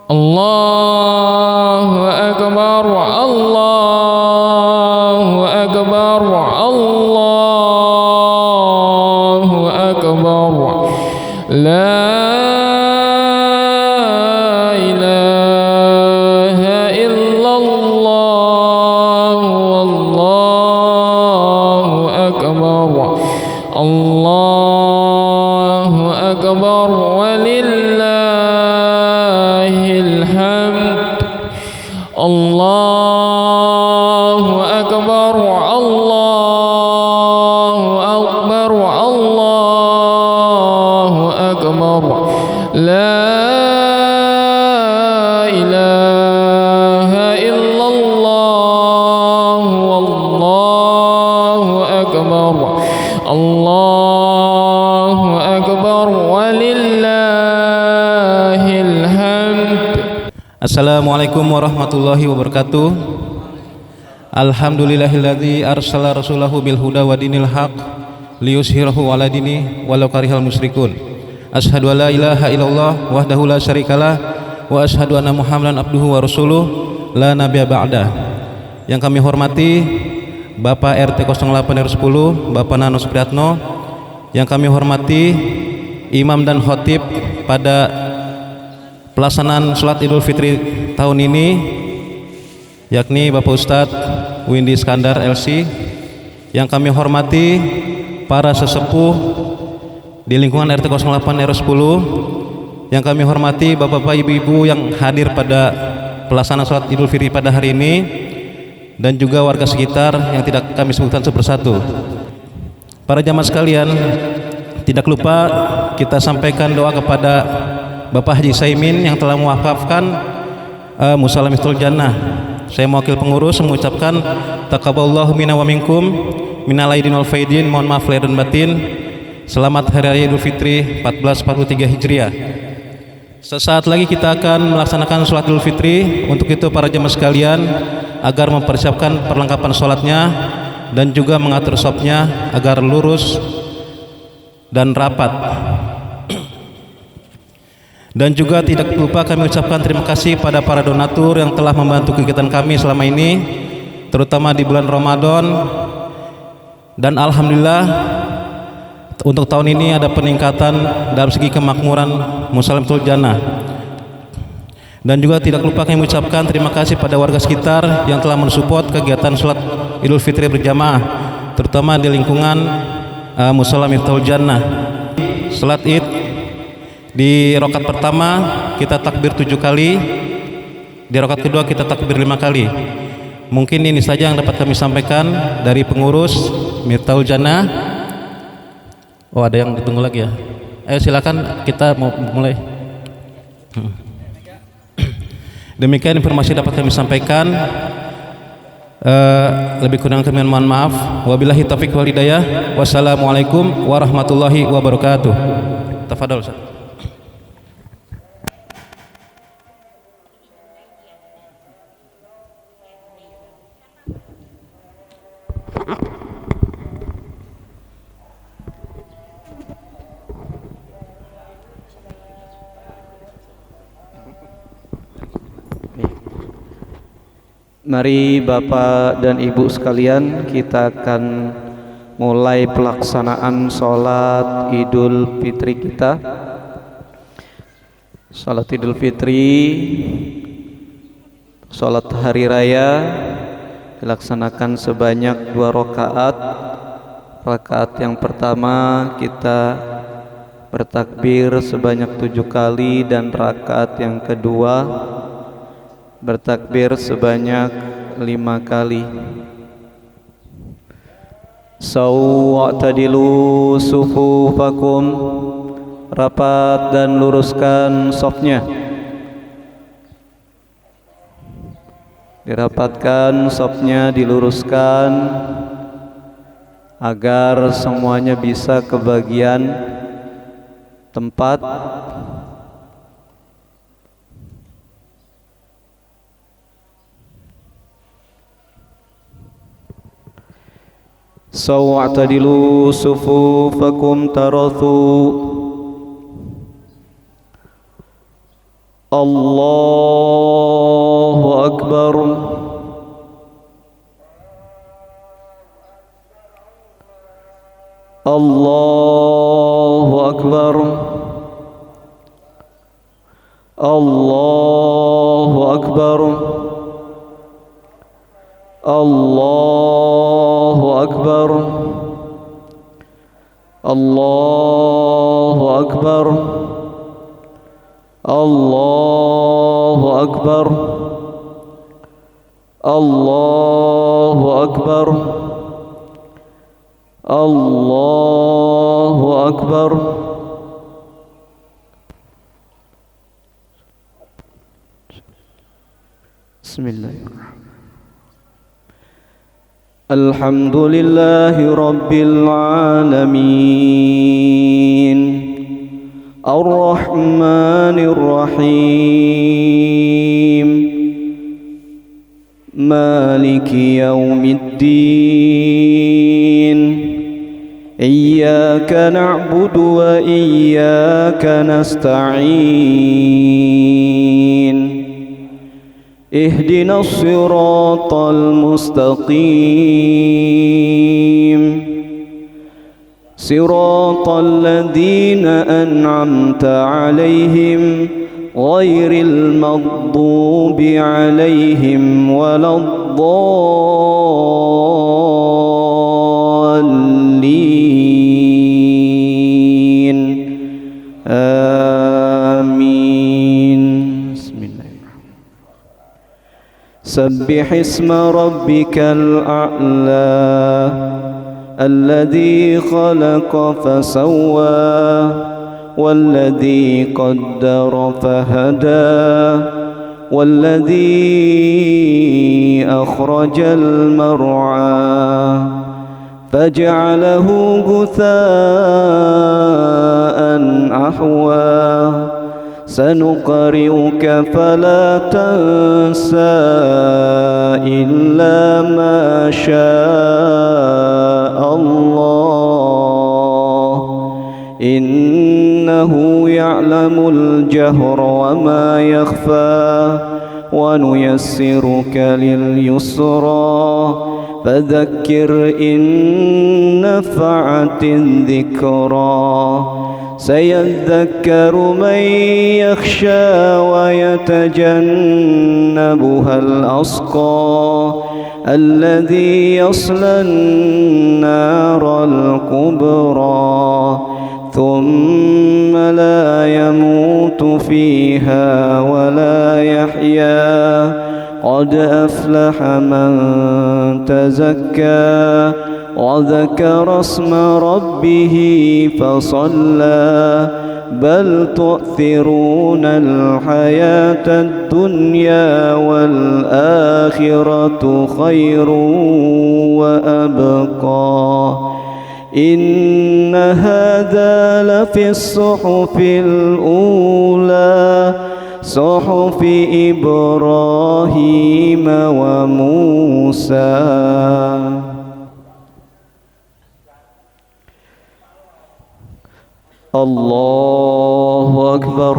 Allahu Akbar, Allahu Akbar, Allahu Akbar. La ilaha illallah, wallahu akbar. Allahu akbar walillahil hamd. Allahu akbar, Allahu akbar, Allahu akbar. La ilaha illallah, wallahu akbar. Allahu akbar walillahil hamd. Assalamualaikum warahmatullahi wabarakatuh. Alhamdulillahilladzi arsala rasulahu bil huda wa dinil haq liyuzhirahu ala dini walau karihal musyrikun. Asyhadu an la ilaha illallah wahdahu la syarikalah wa asyhadu anna Muhammadan abduhu wa rasuluh la nabiyya ba'da. Yang kami hormati Bapak RT 08 R10 Bapak Nano Supriyatno, yang kami hormati Imam dan Khotib pada pelaksanaan sholat Idul Fitri tahun ini, yakni Bapak Ustadz Windy Iskandar LC. Yang kami hormati para sesepuh di lingkungan RT 08 R10, yang kami hormati bapak-bapak ibu-ibu yang hadir pada pelaksanaan sholat Idul Fitri pada hari ini, dan juga warga sekitar yang tidak kami sebutkan satu persatu. Para jamaah sekalian, tidak lupa kita sampaikan doa kepada Bapak Haji Saimin yang telah mewakafkan Musala Miftul Jannah. Saya mewakil pengurus mengucapkan taqabbalallahu minna wa minkum minal aidin wal faidin. Mohon maaf lahir dan batin. Selamat Hari Raya Idul Fitri 1443 Hijriah. Sesaat lagi kita akan melaksanakan sholat Idul Fitri. Untuk itu para jemaah sekalian, agar mempersiapkan perlengkapan sholatnya dan juga mengatur shopnya agar lurus dan rapat. Dan juga tidak lupa kami ucapkan terima kasih pada para donatur yang telah membantu kegiatan kami selama ini, terutama di bulan Ramadan. Dan alhamdulillah untuk tahun ini ada peningkatan dalam segi kemakmuran Musala Miftul Jannah. Dan juga tidak lupa kami mengucapkan terima kasih pada warga sekitar yang telah mensupport kegiatan sholat Idul Fitri berjamaah, terutama di lingkungan Musala Miftul Jannah. Sholat Id di rakaat pertama kita takbir 7 kali, di rakaat kedua kita takbir 5 kali. Mungkin ini saja yang dapat kami sampaikan dari pengurus Miftul Jannah. Oh, ada yang ditunggu lagi ya? Ayo silakan, kita mau mulai. Demikian informasi dapat kami sampaikan. Lebih kurang kami mohon maaf. Wabillahi taufiq wal hidayah. Wassalamualaikum warahmatullahi wabarakatuh. Tafadhol Ustaz. Mari Bapak dan Ibu sekalian, kita akan mulai pelaksanaan sholat Idul Fitri kita. Sholat Idul Fitri, sholat hari raya, dilaksanakan sebanyak 2 rakaat. Rakaat yang pertama kita bertakbir sebanyak 7 kali, dan rakaat yang kedua bertakbir sebanyak 5 kali. Sawwa'tadilu sufufakum, rapat dan luruskan shofnya. Dirapatkan shofnya, diluruskan agar semuanya bisa kebagian tempat. Sawwa'tadilu sufufakum tarathu. الله أكبر. الله أكبر. الله أكبر. الله أكبر. الله أكبر. الله أكبر. الله أكبر. الله أكبر. بسم الله الرحمن الرحيم. الحمد لله رب العالمين الرحمن الرحيم مالك يوم الدين إياك نعبد وإياك نستعين اهدنا الصراط المستقيم صراط الذين أنعمت عليهم غير المغضوب عليهم ولا الضالين آمين. بسم الله الرحمن الرحيم. سبح اسم ربك الأعلى الذي خلق فسوى والذي قدر فهدى والذي أخرج المرعى فجعله غثاء أحوى سنقرئك فلا تنسى إلا ما شاء الله إنه يعلم الجهر وما يخفى ونيسرك لليسرى فذكر إن نفعت الذكرى سيذكر من يخشى ويتجنبها الأشقى الذي يصلى النار الكبرى ثم لا يموت فيها ولا يحيا قد أفلح من تزكى وذكر اسم ربه فصلى بل تؤثرون الحياة الدنيا والآخرة خير وأبقى إن هذا لفي الصحف الأولى صحف إبراهيم وموسى. الله أكبر.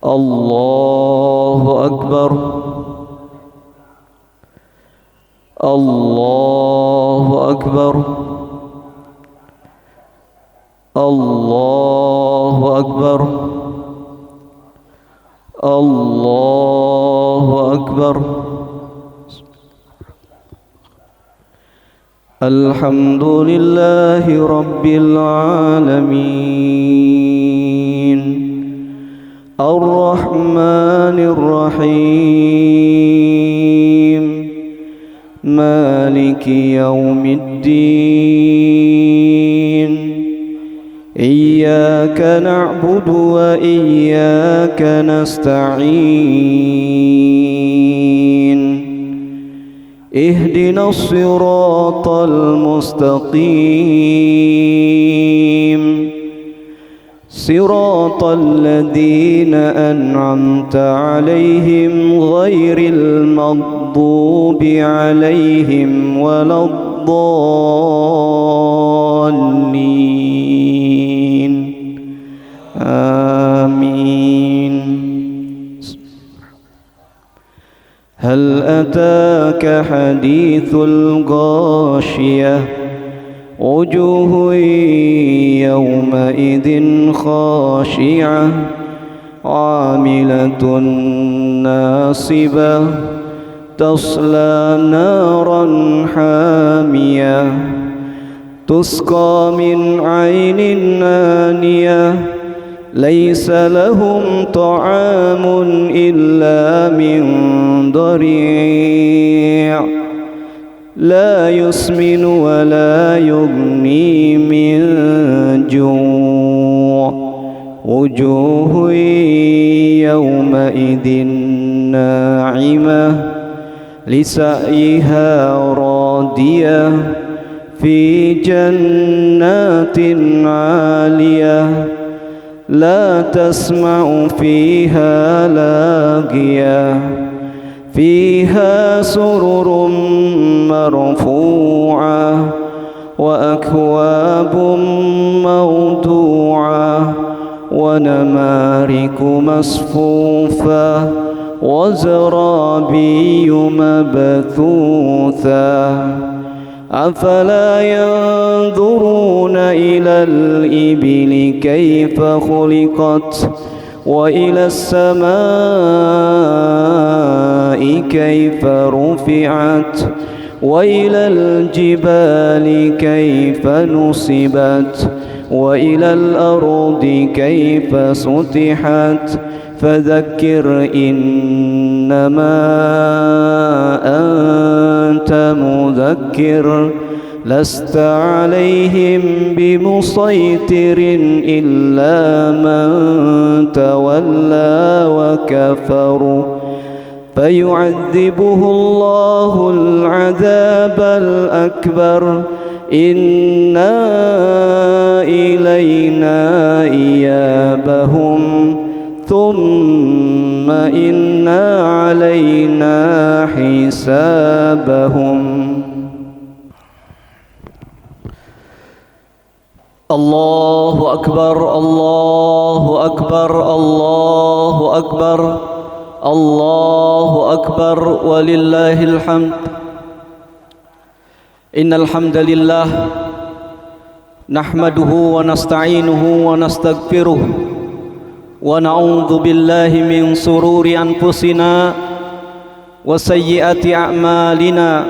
الله أكبر. الله أكبر. الله أكبر. الله أكبر. الحمد لله رب العالمين الرحمن الرحيم مالك يوم الدين إياك نعبد وإياك نستعين اهدنا الصراط المستقيم صراط الذين أنعمت عليهم غير المغضوب عليهم ولا الضالين آمين. أتاك حديث الغاشية وجوه يومئذ خاشعة عاملة ناصبة تصلى نارا حامية تسقى من عين آنية ليس لهم طعام إلا من ضريع لا يسمن ولا يغني من جوع وجوه يومئذ ناعمة لسعيها راضية في جنات عالية لا تسمع فيها لاغية فيها سرر مرفوعة وأكواب موضوعة ونمارق مصفوفة وزرابي مبثوثة أفلا ينظرون إلى الإبل كيف خلقت وإلى السماء كيف رفعت وإلى الجبال كيف نصبت وإلى الأرض كيف سطحت فذكر إنما أنت مذكر لست عليهم بمسيطر إلا من تولى وكفر فيعذبه الله العذاب الأكبر إنا إلينا إيابهم ثم إنا علينا حسابهم الله أكبر الله أكبر الله أكبر الله أكبر ولله الحمد إن الحمد لله نحمده ونستعينه ونستغفره ونعوذ بالله من شرور أنفسنا وسيئات أعمالنا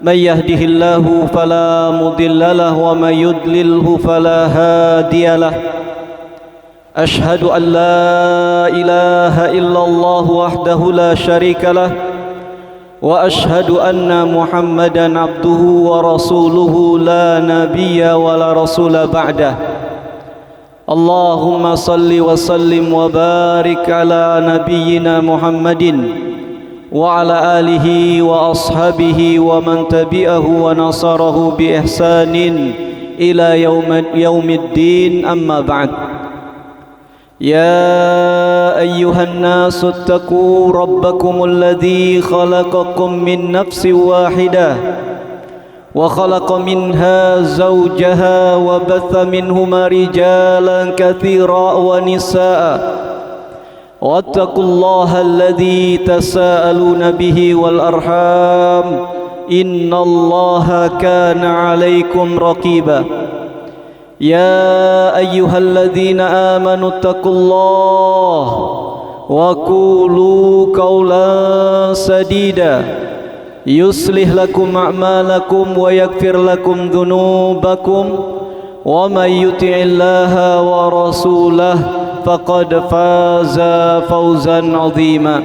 من يهده الله فلا مضل له ومن يضلله فلا هادي له أشهد أن لا إله إلا الله وحده لا شريك له وأشهد أن محمدا عبده ورسوله لا نبي ولا رسول بعده اللهم صل وسلم وبارك على نبينا محمد وعلى آله وأصحابه ومن تبعه ونصره بإحسان إلى يوم الدين أما بعد يا أيها الناس اتقوا ربكم الذي خلقكم من نفس واحدة وخلق منها زوجها وبث منهما رجالا كثيرا ونساء واتقوا الله الذي تساءلون به والأرحام إن الله كان عليكم رقيبا يا أيها الذين آمنوا اتقوا الله وقولوا قولا سديدا يصلح لكم أعمالكم ويغفر لكم ذنوبكم ومن يطع الله ورسوله فقد فاز فوزا عظيما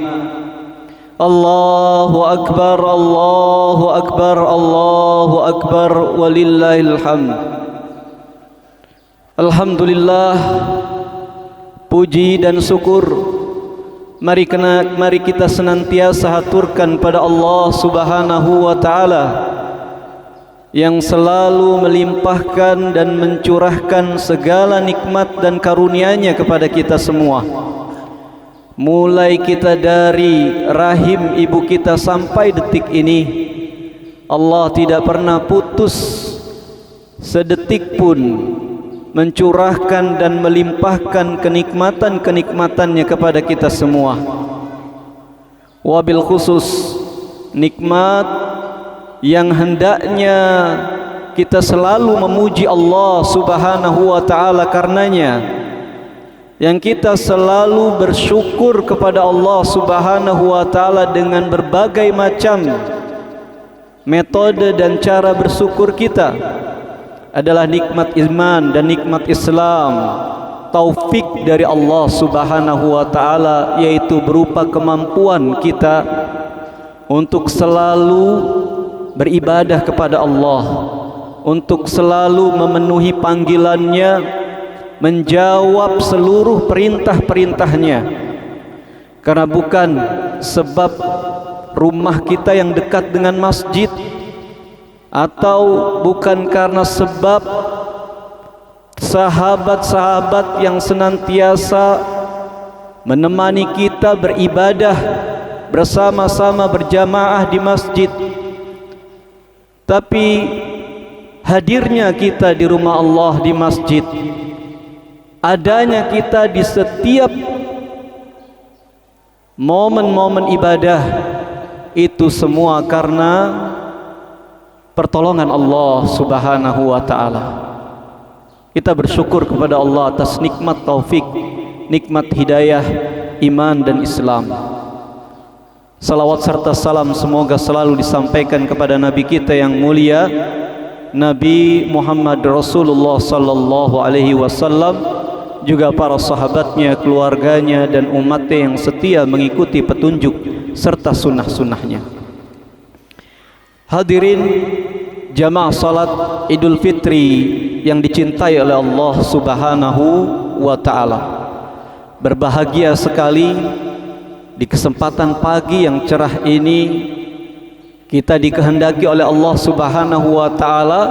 الله أكبر الله أكبر الله أكبر ولله الحمد. Alhamdulillah, puji dan syukur mari kita senantiasa haturkan pada Allah Subhanahu wa taala yang selalu melimpahkan dan mencurahkan segala nikmat dan karunia-Nya kepada kita semua. Mulai kita dari rahim ibu kita sampai detik ini, Allah tidak pernah putus sedetik pun mencurahkan dan melimpahkan kenikmatan-kenikmatannya kepada kita semua. Wabil khusus nikmat yang hendaknya kita selalu memuji Allah Subhanahu wa taala karenanya, yang kita selalu bersyukur kepada Allah Subhanahu wa taala dengan berbagai macam metode dan cara bersyukur kita adalah nikmat iman dan nikmat Islam, taufik dari Allah Subhanahu wa taala, yaitu berupa kemampuan kita untuk selalu beribadah kepada Allah, untuk selalu memenuhi panggilannya, menjawab seluruh perintah-perintahnya. Karena bukan sebab rumah kita yang dekat dengan masjid, atau bukan karena sebab sahabat-sahabat yang senantiasa menemani kita beribadah bersama-sama berjamaah di masjid, tapi hadirnya kita di rumah Allah di masjid, adanya kita di setiap momen-momen ibadah, itu semua karena pertolongan Allah Subhanahu wa taala. Kita bersyukur kepada Allah atas nikmat taufik, nikmat hidayah, iman dan Islam. Salawat serta salam semoga selalu disampaikan kepada Nabi kita yang mulia, Nabi Muhammad Rasulullah sallallahu alaihi wasallam, juga para sahabatnya, keluarganya dan umatnya yang setia mengikuti petunjuk serta sunnah-sunnahnya. Hadirin jamaah salat Idul Fitri yang dicintai oleh Allah Subhanahu wa taala. Berbahagia sekali di kesempatan pagi yang cerah ini kita dikehendaki oleh Allah Subhanahu wa taala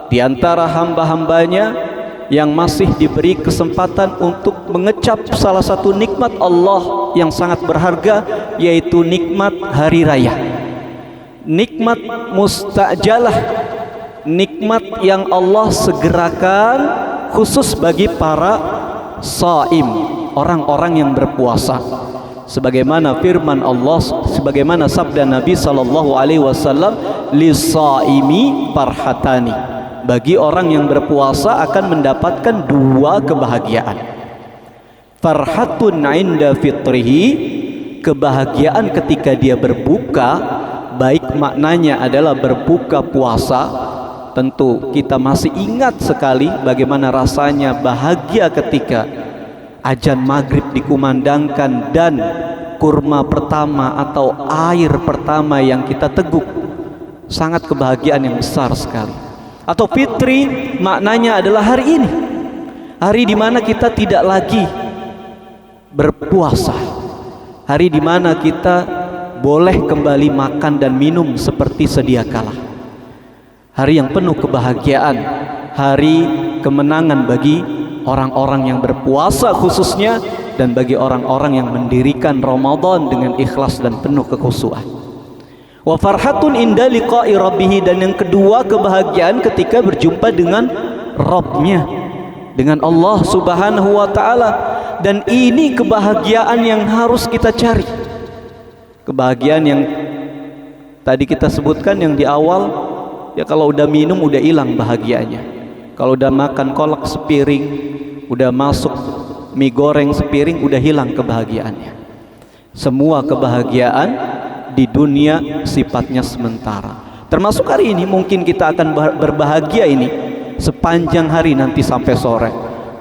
di antara hamba-hambanya yang masih diberi kesempatan untuk mengecap salah satu nikmat Allah yang sangat berharga, yaitu nikmat hari raya, nikmat mustajalah, nikmat yang Allah segerakan khusus bagi para shaim, orang-orang yang berpuasa. Sebagaimana firman Allah, sebagaimana sabda Nabi sallallahu alaihi wasallam, lis-shaimi farhatani, bagi orang yang berpuasa akan mendapatkan dua kebahagiaan. Farhatun 'inda fitrihi, kebahagiaan ketika dia berbuka, baik maknanya adalah berbuka puasa. Tentu kita masih ingat sekali bagaimana rasanya bahagia ketika azan maghrib dikumandangkan dan kurma pertama atau air pertama yang kita teguk, sangat kebahagiaan yang besar sekali. Atau fitri maknanya adalah hari ini, hari di mana kita tidak lagi berpuasa, hari di mana kita boleh kembali makan dan minum seperti sedia kala. Hari yang penuh kebahagiaan, hari kemenangan bagi orang-orang yang berpuasa khususnya, dan bagi orang-orang yang mendirikan Ramadan dengan ikhlas dan penuh kekhusyuan. Wa farhatun inda liqa'i rabbih, dan yang kedua kebahagiaan ketika berjumpa dengan Rabbnya, dengan Allah Subhanahu wa taala. Dan ini kebahagiaan yang harus kita cari, kebahagiaan yang tadi kita sebutkan yang di awal, ya kalau udah minum udah hilang bahagianya, kalau udah makan kolak sepiring, udah masuk mie goreng sepiring, udah hilang kebahagiaannya. Semua kebahagiaan di dunia sifatnya sementara. Termasuk hari ini mungkin kita akan berbahagia ini sepanjang hari nanti sampai sore.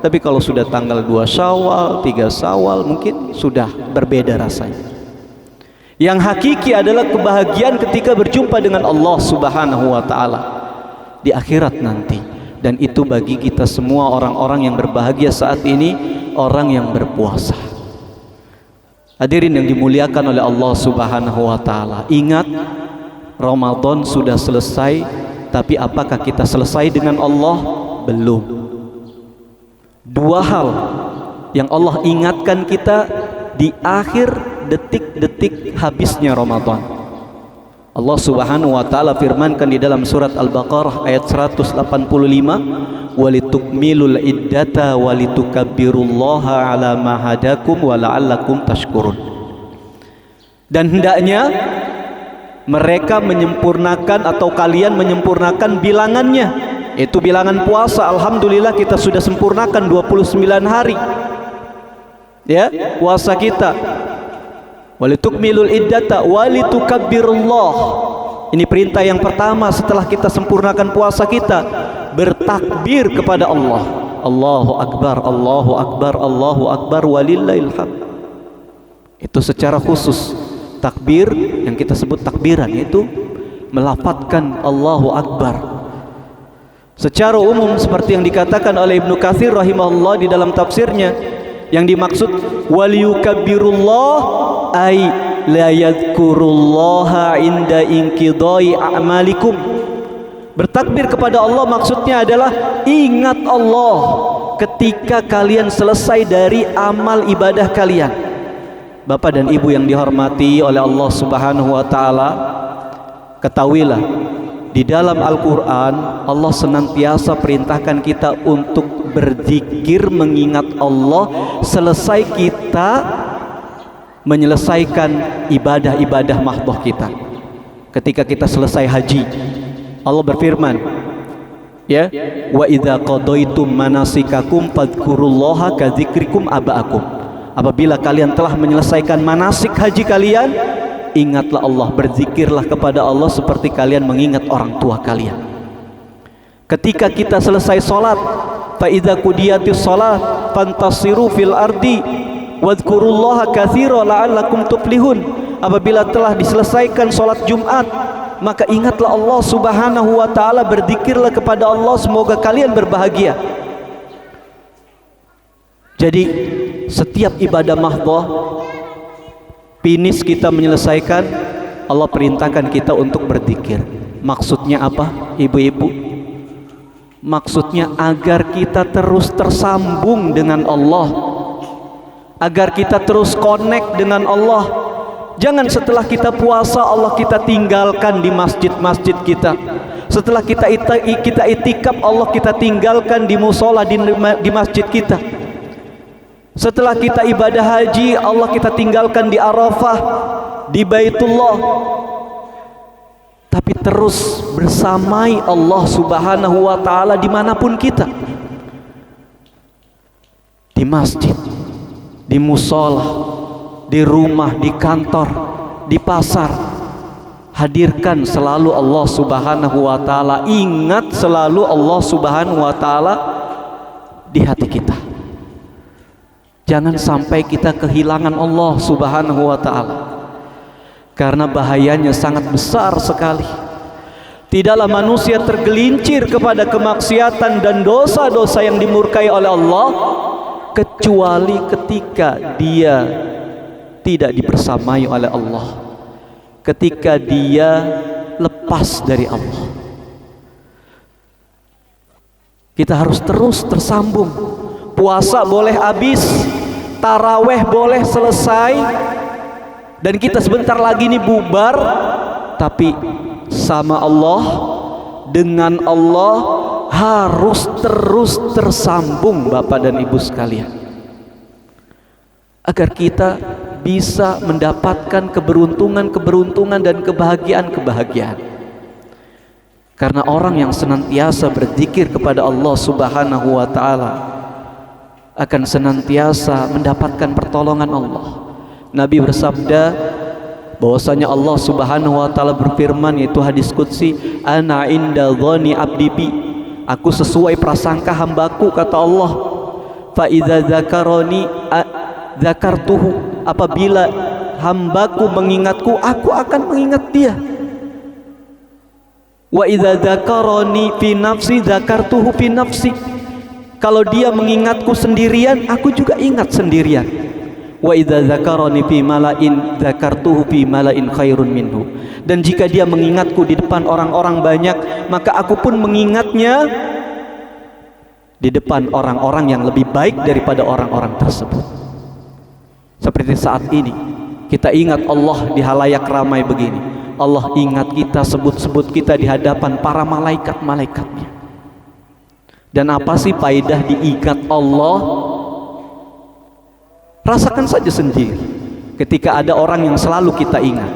Tapi kalau sudah tanggal 2 Syawal, 3 Syawal mungkin sudah berbeda rasanya. Yang hakiki adalah kebahagiaan ketika berjumpa dengan Allah Subhanahu wa taala di akhirat nanti. Dan itu bagi kita semua orang-orang yang berbahagia saat ini, orang yang berpuasa. Hadirin yang dimuliakan oleh Allah Subhanahu wa taala, ingat Ramadan sudah selesai, tapi apakah kita selesai dengan Allah? Belum. Dua hal yang Allah ingatkan kita di akhir detik-detik habisnya Ramadan. Allah Subhanahu wa taala firmankan di dalam surat Al-Baqarah ayat 185, walitukmilul iddata walitukabbirullaha ala ma hadakum wa la'allakum tashkurun. Dan hendaknya Mereka menyempurnakan atau kalian menyempurnakan bilangannya. Itu bilangan puasa. Alhamdulillah kita sudah sempurnakan 29 hari. Ya, puasa kita. Walitukmilul iddata walitukabbirullah. Ini perintah yang pertama setelah kita sempurnakan puasa kita. Bertakbir kepada Allah. Allahu Akbar, Allahu Akbar, Allahu Akbar, walillahil hamd. Itu secara khusus. Takbir yang kita sebut takbiran, yaitu melafadzkan Allahu Akbar. Secara umum seperti yang dikatakan oleh Ibnu Katsir rahimahullah di dalam tafsirnya, yang dimaksud waliyukabbirullah ay la yadhkurullaha inda inqidai a'malikum. Bertakbir kepada Allah maksudnya adalah ingat Allah ketika kalian selesai dari amal ibadah kalian. Bapak dan Ibu yang dihormati oleh Allah Subhanahu wa taala, ketahuilah di dalam Al-Qur'an Allah senantiasa perintahkan kita untuk berzikir mengingat Allah selesai kita menyelesaikan ibadah-ibadah mahdoh kita. Ketika kita selesai haji, Allah berfirman, ya, wa idza qadaitum manasikakum fadhkurullaha kadzikrikum aba'akum. Apabila kalian telah menyelesaikan manasik haji kalian, ingatlah Allah, berzikirlah kepada Allah seperti kalian mengingat orang tua kalian. Ketika kita selesai salat, fa idza qudiyatis salat fantasiru fil ardi wadhkurullaha katsiran la'allakum tuflihun. Apabila telah diselesaikan salat Jumat, maka ingatlah Allah Subhanahu wa taala, berzikirlah kepada Allah, semoga kalian berbahagia. Jadi setiap ibadah mahdhah finish kita menyelesaikan, Allah perintahkan kita untuk berzikir. Maksudnya apa, ibu-ibu? Maksudnya agar kita terus tersambung dengan Allah, agar kita terus connect dengan Allah. Jangan setelah kita puasa Allah kita tinggalkan di masjid-masjid kita. Setelah kita itikaf Allah kita tinggalkan di musola, di masjid kita. Setelah kita ibadah haji Allah kita tinggalkan di Arafah, di Baitullah. Tapi terus bersamai Allah Subhanahu wa taala dimanapun kita, di masjid, di musola, di rumah, di kantor, di pasar. Hadirkan selalu Allah Subhanahu wa taala, ingat selalu Allah Subhanahu wa taala di hati kita. Jangan sampai kita kehilangan Allah Subhanahu wa taala, karena bahayanya sangat besar sekali. Tidaklah manusia tergelincir kepada kemaksiatan dan dosa-dosa yang dimurkai oleh Allah kecuali ketika dia tidak dibersamai oleh Allah, ketika dia lepas dari Allah. Kita harus terus tersambung. Puasa boleh habis, taraweh boleh selesai, dan kita sebentar lagi nih bubar, tapi sama Allah, dengan Allah harus terus tersambung Bapak dan Ibu sekalian, agar kita bisa mendapatkan keberuntungan dan kebahagiaan. Karena orang yang senantiasa berzikir kepada Allah Subhanahu wa taala akan senantiasa mendapatkan pertolongan Allah. Nabi bersabda bahwasanya Allah Subhanahu wa taala berfirman, yaitu hadis qudsi, ana inda dhani abdi bi, aku sesuai prasangka hambaku, kata Allah. Fa idza dzakarani dzakartuhu, apabila hambaku mengingatku, aku akan mengingat dia. Wa idza dzakarani fi nafsi dzakartuhu fi nafsi, kalau dia mengingatku sendirian, aku juga ingat sendirian. Wa idza dzakarani fi mala'in dzakartuhu fi mala'in khairun minhu, dan jika dia mengingatku di depan orang-orang banyak, maka aku pun mengingatnya di depan orang-orang yang lebih baik daripada orang-orang tersebut. Seperti saat ini kita ingat Allah di halayak ramai begini, Allah ingat kita, sebut-sebut kita di hadapan para malaikat-malaikatnya. Dan apa sih faedah diingat Allah? Rasakan saja sendiri ketika ada orang yang selalu kita ingat.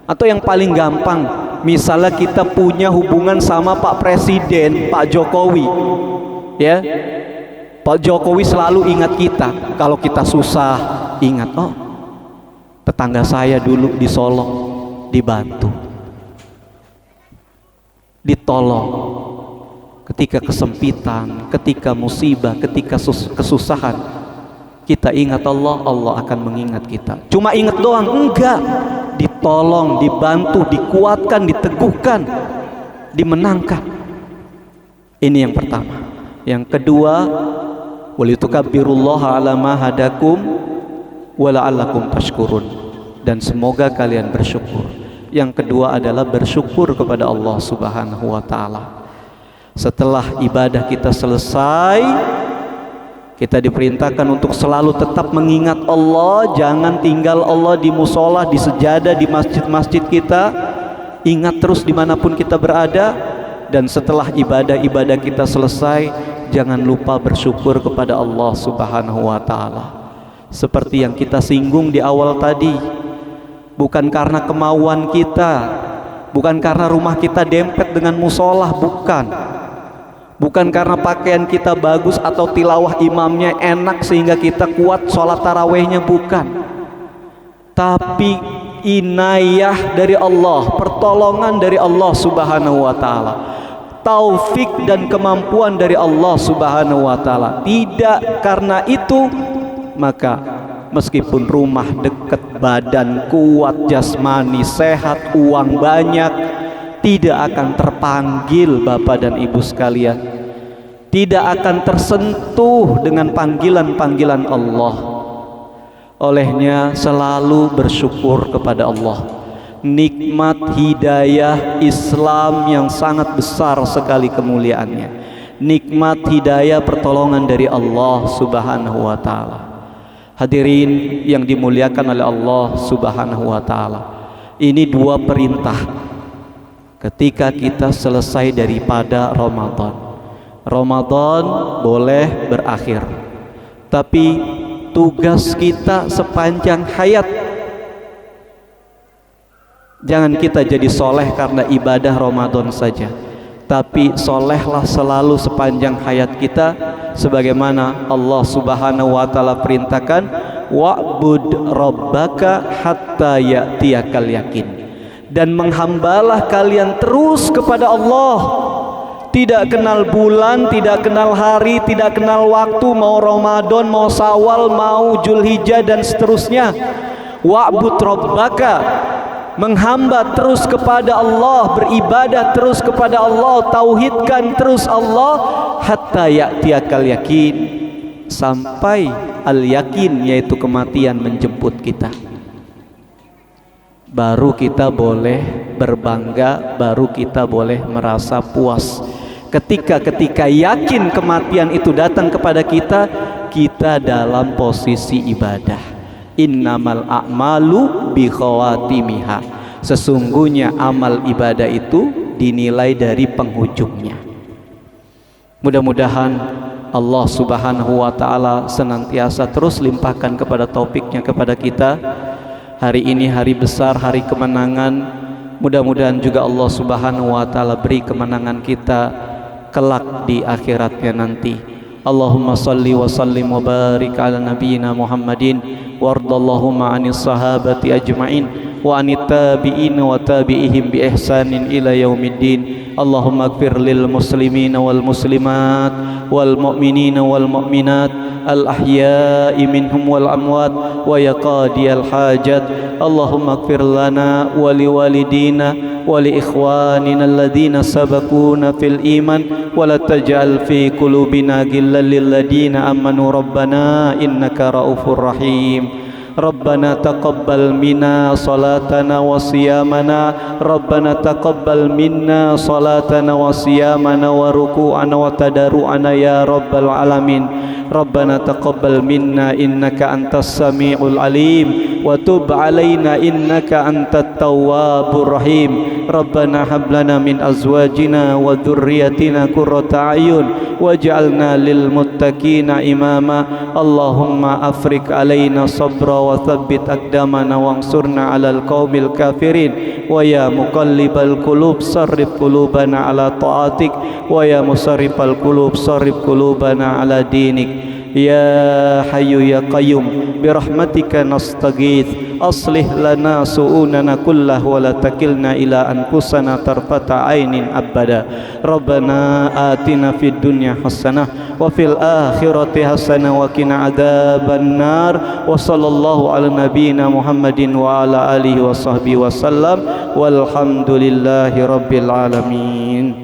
Atau yang paling gampang, misalnya kita punya hubungan sama Pak Presiden, Pak Jokowi, ya, Pak Jokowi selalu ingat kita. Kalau kita susah, ingat, oh tetangga saya dulu di Solo dibantu, ditolong ketika kesempitan, ketika musibah, ketika kesusahan. Kita ingat Allah, Allah akan mengingat kita. Cuma ingat doang? Enggak. Ditolong, dibantu, dikuatkan, diteguhkan, dimenangkan. Ini yang pertama. Yang kedua, walitukabbirullaha ala ma hadakum wa la'allakum tashkurun, dan semoga kalian bersyukur. Yang kedua adalah bersyukur kepada Allah Subhanahu wa taala. Setelah ibadah kita selesai, kita diperintahkan untuk selalu tetap mengingat Allah. Jangan tinggal Allah di musola, di sejadah, di masjid-masjid kita. Ingat terus dimanapun kita berada. Dan setelah ibadah-ibadah kita selesai, jangan lupa bersyukur kepada Allah Subhanahu wa ta'ala. Seperti yang kita singgung di awal tadi, bukan karena kemauan kita, bukan karena rumah kita dempet dengan musola, bukan karena pakaian kita bagus atau tilawah imamnya enak sehingga kita kuat sholat tarawehnya, bukan. Tapi inayah dari Allah, pertolongan dari Allah Subhanahu wa ta'ala, taufik dan kemampuan dari Allah Subhanahu wa ta'ala. Tidak karena itu maka meskipun rumah dekat, badan kuat, jasmani sehat, uang banyak, tidak akan terpanggil Bapak dan Ibu sekalian, tidak akan tersentuh dengan panggilan-panggilan Allah. Olehnya selalu bersyukur kepada Allah. Nikmat hidayah Islam yang sangat besar sekali kemuliaannya. Nikmat hidayah pertolongan dari Allah Subhanahu wa ta'ala. Hadirin yang dimuliakan oleh Allah Subhanahu wa ta'ala, ini dua perintah ketika kita selesai daripada Ramadan. Ramadan boleh berakhir, tapi tugas kita sepanjang hayat. Jangan kita jadi soleh karena ibadah Ramadan saja, tapi solehlah selalu sepanjang hayat kita, sebagaimana Allah Subhanahu wa ta'ala perintahkan, wa'bud rabbaka hatta ya'tiyakal yakin. Dan menghambalah kalian terus kepada Allah, tidak kenal bulan, tidak kenal hari, tidak kenal waktu, mau Ramadan, mau Syawal, mau Zulhijjah dan seterusnya. Wa'bud rabbaka, menghamba terus kepada Allah, beribadah terus kepada Allah, tauhidkan terus Allah, hatta ya'tiyakal yakin, sampai al yakin, yaitu kematian menjemput kita. Baru kita boleh berbangga, baru kita boleh merasa puas. Ketika yakin kematian itu datang kepada kita, kita dalam posisi ibadah. Innamal a'malu bi khawatimiha. Sesungguhnya amal ibadah itu dinilai dari penghujungnya. Mudah-mudahan Allah Subhanahu wa ta'ala senantiasa terus limpahkan kepada taufiknya kepada kita. Hari ini hari besar, hari kemenangan. Mudah-mudahan juga Allah Subhanahu wa ta'ala beri kemenangan kita kelak di akhiratnya nanti. Allahumma salli wa sallim wa barik ala nabiyyina Muhammadin wardallahumma anis sahabati ajma'in wa anit tabi'in wa tabi'ihim bi ihsanin ila yaumiddin. Allahumma ighfir lil muslimina wal muslimat wal mu'minina wal mu'minat al ahya'i minhum wal amwat wa ya qadiyal hajat. Allahumma ighfir lana wa li walidina wa li ikhwanina alladhina sabaquna fil iman wa la taj'al fi qulubina ghillan lil ladina amanu rabbana innaka raufur rahim. Rabbana taqabbal minna salatana wa siyamana. Rabbana taqabbal minna salatana wa siyamana wa ruku'ana wa tadaru'ana ya rabbal alamin. Rabbana taqabbal minna innaka antas sami'ul alim. wa tub alaina innaka antat tawwabur rahim. Rabbana hab lana min azwajina wa dhurriyyatina qurrata a'yun waj'alna lil muttaqina imama. Allahumma afrik alaina sabra wa thabbit aqdamana wansurna 'alal qaumil kafirin. Wa ya muqallibal qulub sarrif qulubana 'ala ta'atik wa ya musarrifal qulub sarrif qulubana 'ala dinik. Ya Hayyu ya Qayyum birahmatika nastaghith aslih lana su'unana kullah wa la takilna ila anfusana tarfata ainin abada. Rabbana atina fid dunya hasanah wa fil akhirati hasanah wa qina adzaban nar. Wa sallallahu ala nabiyyina Muhammadin wa ala alihi wa sahbihi wa sallam walhamdulillahi rabbil alamin.